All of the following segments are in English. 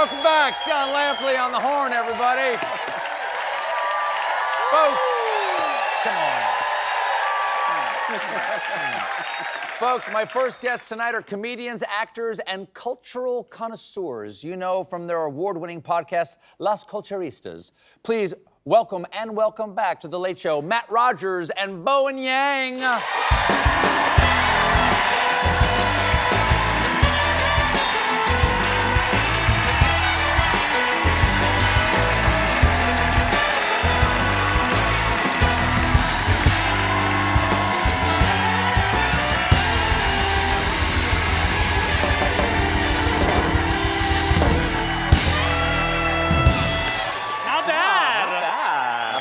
welcome back. John Lampley on the horn, everybody. Folks, come on. Folks, my first guests tonight are comedians, actors, and cultural connoisseurs you know from their award-winning podcast, Las Culturistas. Please welcome back to The Late Show, Matt Rogers and Bowen Yang.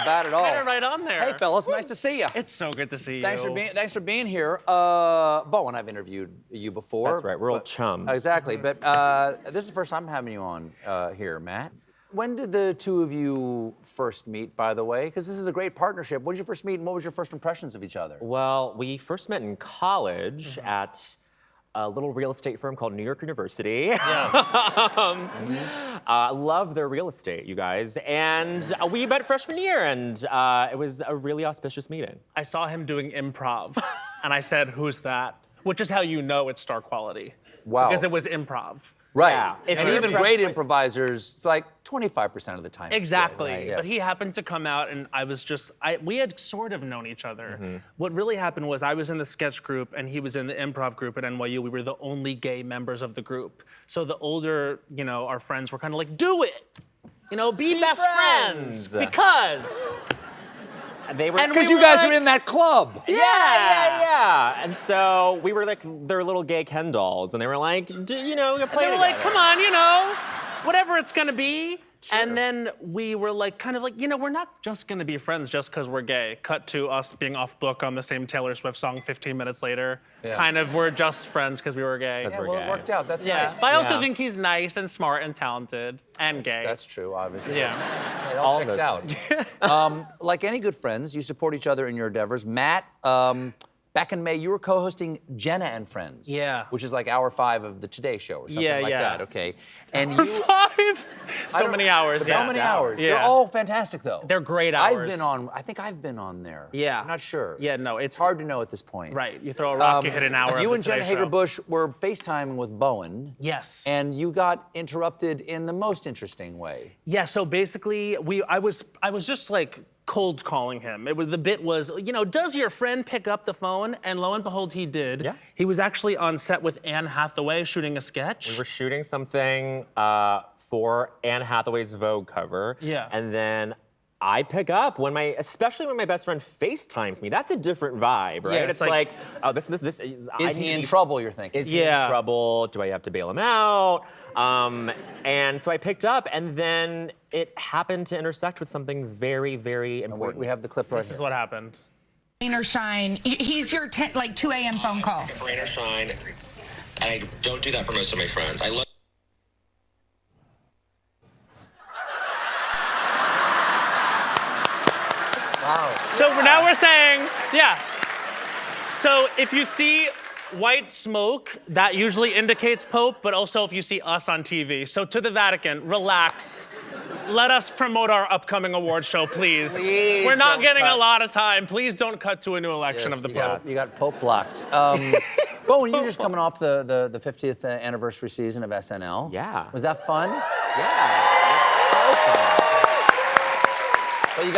At all. Get it right on there. Hey, fellas, nice to see you. It's so good to see you. Thanks for being here. Bowen, I've interviewed you before. That's right. We're old chums. Exactly. But this is the first time I'm having you on here, Matt. When did the two of you first meet, by the way? Because this is a great partnership. When did you first meet, and what was your first impressions of each other? Well, we first met in college at a little real estate firm called New York University. Yeah. I love their real estate, you guys. And we met freshman year, and it was a really auspicious meeting. I saw him doing improv, and I said, "Who's that?" Which is how you know it's star quality. Wow. Because it was improv. Right. Yeah. And even great improvisers, it's like 25% of the time. Exactly. Right. Yes. But he happened to come out, and we had sort of known each other. Mm-hmm. What really happened was I was in the sketch group, and he was in the improv group at NYU. We were the only gay members of the group. So the older, our friends were kind of like, do it. Be best friends. Because... They were because you guys were in that club. Yeah. And so we were like their little gay Ken dolls, and they were like, you're playing together. They were like, come on, whatever it's gonna be. Sure. And then we were like, we're not just gonna be friends just because we're gay. Cut to us being off book on the same Taylor Swift song 15 minutes later. Yeah. We're just friends because we were gay. Yeah, well, it worked out. That's nice. But I also think he's nice and smart and talented and gay. That's true, obviously. Yeah. It all checks out. Like any good friends, you support each other in your endeavors. Matt, back in May, you were co-hosting Jenna and Friends. Yeah. Which is like hour 5 of the Today Show or something like that, okay? And hour 5? So many hours, So many hours. Yeah. They're all fantastic, though. They're great hours. I think I've been on there. Yeah. I'm not sure. Yeah, no, it's hard to know at this point. Right, you throw a rock, you hit an hour You of and the Jenna Today Show. Hager-Bush were FaceTiming with Bowen. Yes. And you got interrupted in the most interesting way. Yeah, so basically, I was just like cold calling him. The bit was, does your friend pick up the phone? And lo and behold, he did. Yeah. He was actually on set with Anne Hathaway shooting a sketch. We were shooting something for Anne Hathaway's Vogue cover. Yeah. And then I pick up especially when my best friend FaceTimes me. That's a different vibe, right? Yeah, it's like, oh, this is. Is he in trouble, you're thinking? Is he in trouble? Do I have to bail him out? And so I picked up, and then it happened to intersect with something very, very important. We have the clip right here. This is what happened. Rain or shine, he's your 2 a.m. phone call. Rain or shine, and I don't do that for most of my friends. I love. Wow. So now we're saying, So if you see white smoke, that usually indicates Pope, but also if you see us on TV. So to the Vatican, relax. Let us promote our upcoming award show, please. We're not getting a lot of time. Please don't cut to a new election of the Pope. You got Pope blocked. Bowen, you're just coming off the 50th anniversary season of SNL. Yeah. Was that fun? Yeah. It's so fun. Well, you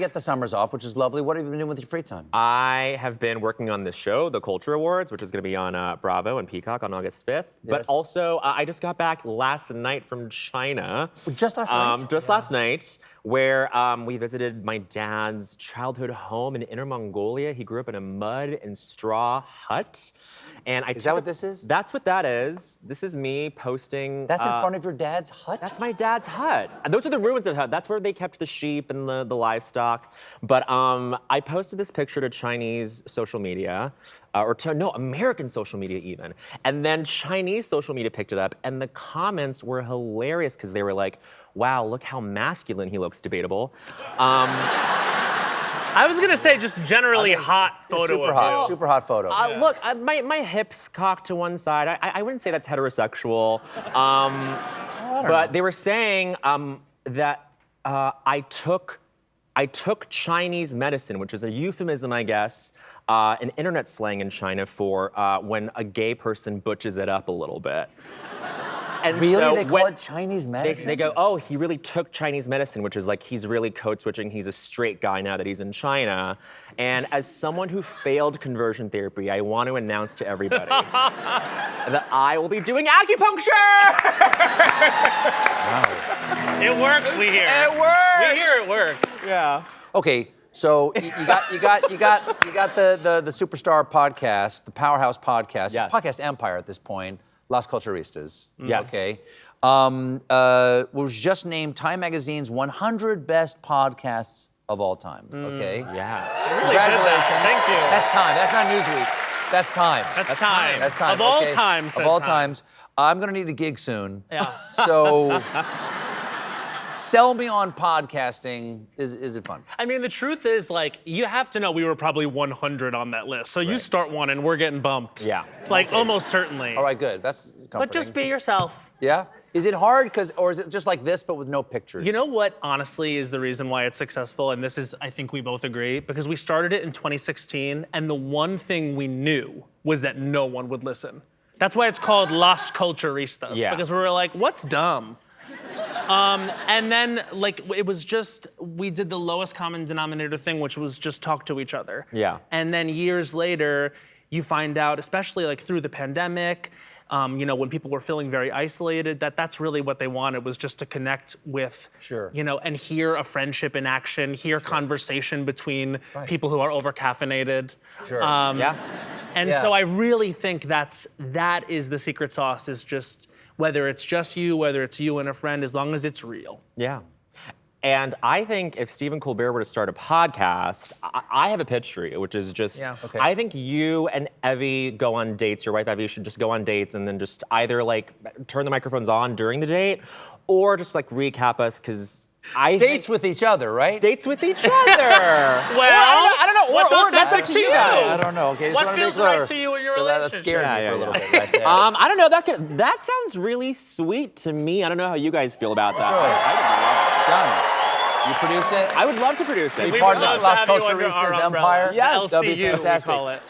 got the summers off, which is lovely. What have you been doing with your free time? I have been working on this show, the Culture Awards, which is going to be on Bravo and Peacock on August 5th. Yes. But also, I just got back last night from China. Just last night? Last night, where we visited my dad's childhood home in Inner Mongolia. He grew up in a mud and straw hut. And Is that what this is? That's what that is. This is me posting. That's in front of your dad's hut? That's my dad's hut. And those are the ruins of the hut. That's where they kept the sheep and the livestock. But I posted this picture to Chinese social media, American social media even. And then Chinese social media picked it up, and the comments were hilarious because they were like, wow, look how masculine he looks, debatable. I was gonna say just generally hot photo Super of hot, you. super hot photo. Look, my hips cocked to one side. I wouldn't say that's heterosexual. But they were saying that I took Chinese medicine, which is a euphemism, I guess, an internet slang in China for when a gay person butches it up a little bit. And Really? so They call it Chinese medicine? They go, oh, he really took Chinese medicine, which is like he's really code switching. He's a straight guy now that he's in China. And as someone who failed conversion therapy, I want to announce to everybody that I will be doing acupuncture. It works, we hear. It works. We hear it works. Yeah. Okay, so you got the superstar podcast, the powerhouse podcast, Yes. podcast empire at this point, Las Culturistas. Yes. Okay. Was just named Time Magazine's 100 best podcasts of all time. Okay. Yeah. Congratulations. Thank you. That's Time. That's not Newsweek. That's Time. That's time. That's Time. Of all okay. times. Of all times. I'm gonna need a gig soon. Yeah. So. Sell me on podcasting. Is it fun? I mean, the truth is, like, you have to know we were probably 100 on that list. So you start one and we're getting bumped. Yeah. Like, almost certainly. All right, good. That's comforting. But just be yourself. Yeah? Is it hard, or is it just like this, but with no pictures? You know what, honestly, is the reason why it's successful? And this is, I think we both agree, because we started it in 2016, and the one thing we knew was that no one would listen. That's why it's called Las Culturistas. Yeah. Because we were like, what's dumb? And then, like, it was just, we did the lowest common denominator thing, which was just talk to each other. Yeah. And then years later, you find out, especially like through the pandemic, you know, when people were feeling very isolated, that's really what they wanted, was just to connect with, Sure. you know, and hear a friendship in action, hear conversation between people who are over-caffeinated. Sure. Yeah. And Yeah. so I really think that is the secret sauce, is just, whether it's just you, whether it's you and a friend, as long as it's real. Yeah. And I think if Stephen Colbert were to start a podcast, I have a pitch for you, which is just, Okay. I think you and Evie go on dates, your wife Evie should just go on dates and then just either like turn the microphones on during the date or just like recap us, because Dates with each other, right? dates with each other. Well, I don't know. what's Or that's up authentic to you guys. I don't know. Okay, just What wanna be feels clear. right to you in your 'Cause that relationship? scared me Yeah, for a yeah, little yeah. bit right there. I don't know. That sounds really sweet to me. I don't know how you guys feel about that. Sure. Done. You produce it? I would love to produce it. Be We part would of love the to Las have you under our Culturistas umbrella. empire? Yes. That'd be LCU, we fantastic. call it.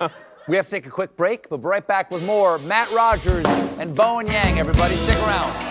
We have to take a quick break, but we're right back with more Matt Rogers and Bowen Yang. Everybody, stick around.